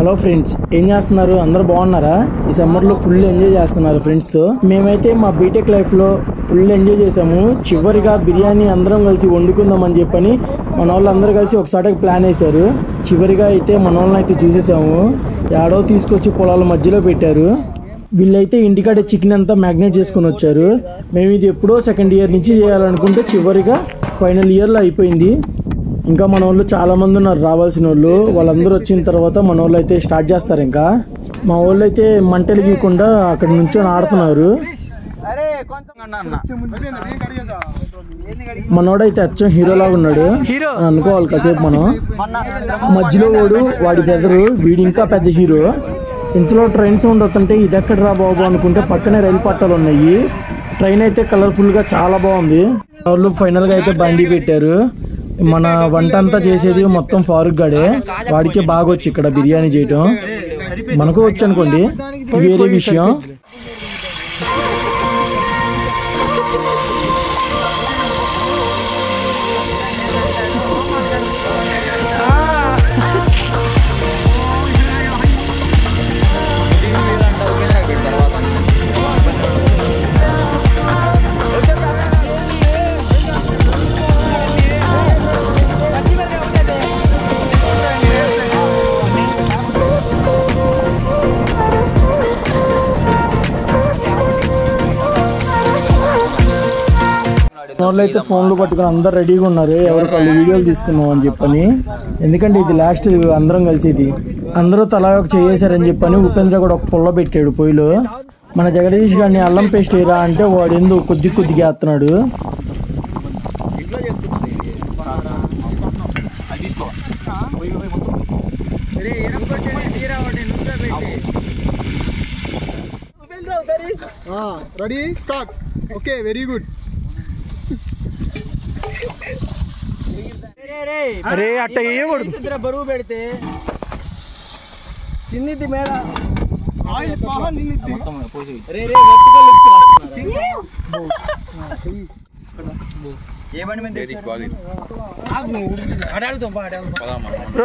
Hello friends, ఏం చేస్తున్నారు? అందరూ బాగున్నారా? ఈ సమ్మర్లో ఫుల్ ఎంజాయ్ చేస్తున్నారు ఫ్రెండ్స్తో. మేమైతే మా బీటెక్ లైఫ్లో ఫుల్ ఎంజాయ్ చేసాము. చివరిగా బిర్యానీ అందరం కలిసి వండుకుందామని చెప్పని మన వాళ్ళు అందరూ కలిసి ఒకసారి ప్లాన్ వేశారు. చివరిగా అయితే మన వాళ్ళని అయితే చూసేసాము. ఏడో తీసుకొచ్చి పొలాల మధ్యలో పెట్టారు. వీళ్ళైతే ఇంటికాడే చికెన్ అంతా మ్యాగ్నేట్ చేసుకుని వచ్చారు. మేము ఇది ఎప్పుడో సెకండ్ ఇయర్ నుంచి చేయాలనుకుంటే చివరిగా ఫైనల్ ఇయర్లో అయిపోయింది. ఇంకా మన వాళ్ళు చాలామంది ఉన్నారు రావాల్సిన వాళ్ళు. వాళ్ళందరూ వచ్చిన తర్వాత మన వాళ్ళు అయితే స్టార్ట్ చేస్తారు. ఇంకా మా వాళ్ళు అయితే మంటలు గీయకుండా అక్కడ నుంచొని ఆడుతున్నారు. మనోడైతే అచ్చం హీరోలాగా ఉన్నాడు అనుకోవాలి కాసేపు. మనం మధ్యలో వాడి బ్రదరు వీడు ఇంకా పెద్ద హీరో. ఇంతలో ట్రైన్ సౌండ్ వస్తుంటే ఇది ఎక్కడ రా బాబు అనుకుంటే పక్కనే రైలు పట్టాలు ఉన్నాయి. ట్రైన్ అయితే కలర్ఫుల్గా చాలా బాగుంది. వాళ్ళు ఫైనల్గా అయితే బండి పెట్టారు. మన వంట అంతా చేసేది మొత్తం ఫారూక్ గాడే. వాడికే బాగా వచ్చి ఇక్కడ బిర్యానీ చేయటం. మనకు వచ్చు అనుకోండి, వేరే విషయం. వాళ్ళు అయితే ఫోన్లు పట్టుకుని అందరు రెడీగా ఉన్నారు. ఎవరికి వాళ్ళు వీడియోలు తీసుకున్నాం అని చెప్పని. ఎందుకంటే ఇది లాస్ట్ అందరం కలిసేది. అందరూ తలా ఒక చేసారని చెప్పని ఉపేంద్ర కూడా ఒక పుల్ల పెట్టాడు పొయ్యిలో. మన జగదీష్ గారిని అల్లం పేస్ట్ వేయరా అంటే వాడు ఎందుకు కొద్దిగా వేస్తున్నాడు. Ready start. Okay, very good. అరే అట్ట వేయకూడదు, బరువు పెడితే చిన్నిది మేడ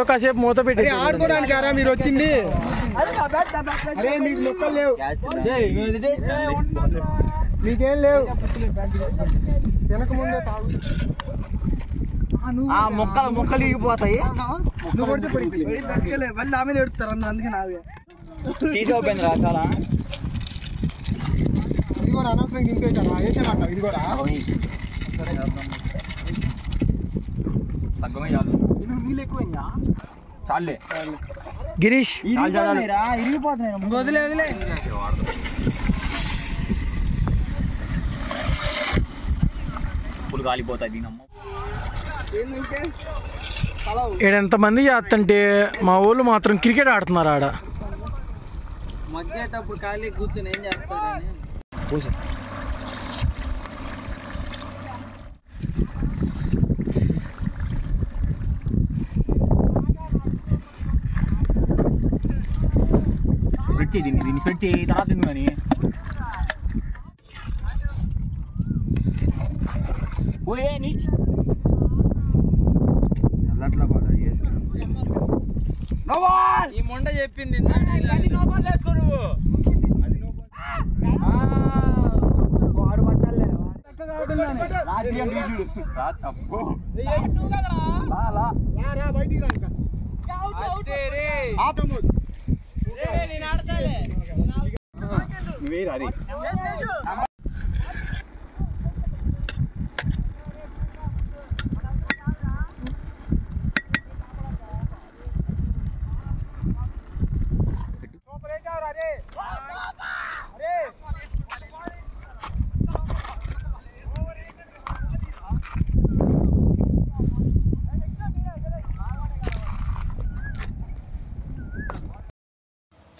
కాసేపు మూత పెట్టి ఆడుకోవడానికి ఆరా మీరు వచ్చింది. అరే మీకు మొక్కలు లేవు, మీకేం లేవు. వెనక ముందే మొక్కలు ఇగిపోతాయి. నువ్వు కొడితే పడిపోయి మళ్ళీ ఆమె ఎడుతారు. అందుకే నావే తీసిపోయింది రా చాలా. ఇది కూడా అనవసరం దింపేశాను. వేసేమాట ఇది కూడా నీళ్ళు ఎక్కువైందా? చాలే గిరీష్ ఇరిగిపోతున్నాయి. వదిలే పులు కాలిపోతాయి. ఇక్కడ ఎంతమంది చేస్తుంటే మా ఊళ్ళు మాత్రం క్రికెట్ ఆడుతున్నారు. ఆడ మగ్గేటప్పుడు ఖాళీ కూర్చొని ఏం చేస్తారని దీన్ని స్పెట్ చేయి తర్వాత తింది. కానీ పోయే నీచి ఈ మొండ చెప్పింది.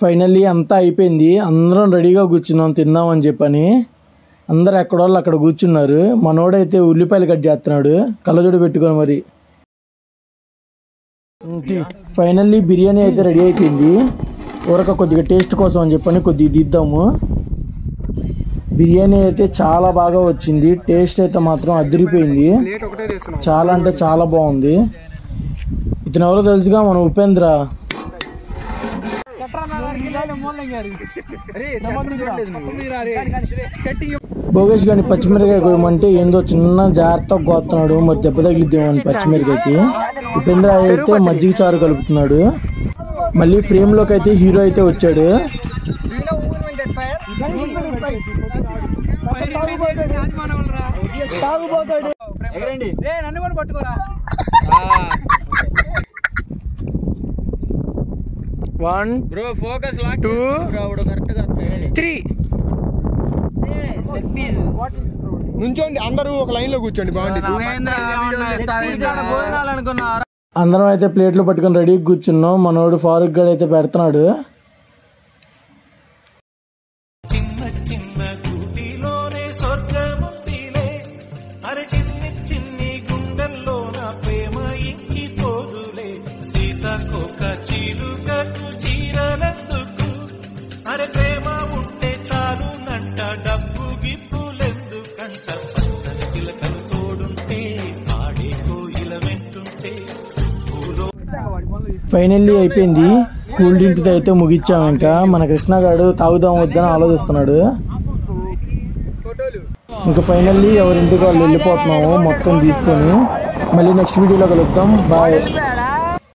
ఫైనల్లీ అంతా అయిపోయింది. అందరం రెడీగా కూర్చున్నాం తిందామని చెప్పని. అందరు ఎక్కడోళ్ళు అక్కడ కూర్చున్నారు. మనోడైతే ఉల్లిపాయలు కట్ చేస్తున్నాడు కళ్ళజోడు పెట్టుకొని. మరి ఫైనల్లీ బిర్యానీ అయితే రెడీ అయిపోయింది. ఊరక కొద్దిగా టేస్ట్ కోసం అని చెప్పని కొద్దిగా దిద్దాము. బిర్యానీ అయితే చాలా బాగా వచ్చింది. టేస్ట్ అయితే మాత్రం అదిరిపోయింది. చాలా అంటే చాలా బాగుంది. ఇతను ఎవరో తెలుసుగా, మన ఉపేంద్ర. భోగేష్ గాని పచ్చిమిరకాయ కోయమంటే ఏందో చిన్న జాగ్రత్తగా కోస్తున్నాడు, మరి దెబ్బ తగిలిద్దామని పచ్చిమిరకాయకి. ఉపేంద్ర అయితే మజ్జిగ చారు కలుపుతున్నాడు. మళ్ళీ ఫ్రేమ్ లోకి అయితే హీరో అయితే వచ్చాడు. నన్ను కూడా పట్టుకోరా. 1 బ్రో ఫోకస్ లాక్ 2 కరెక్ట్ గా 3 నుంచోండి అందరూ ఒక లైన్ లో కూర్చోండి బాగుంది. అందరం అయితే ప్లేట్లు పట్టుకొని రెడీ కూర్చున్నాం. మనోడు ఫారూక్ గడ్ అయితే పెడుతున్నాడు. ఫైనల్లీ అయిపోయింది. కూల్ డ్రింక్ అయితే ముగిచ్చాం. ఇంకా మన కృష్ణ గారు తాగుదాం వద్దని ఆలోచిస్తున్నాడు. ఇంకా ఫైనల్లీ ఎవరింటికి వాళ్ళు వెళ్ళిపోతున్నాము మొత్తం తీసుకొని. మళ్ళీ నెక్స్ట్ వీడియోలో కలుద్దాం. బాయ్.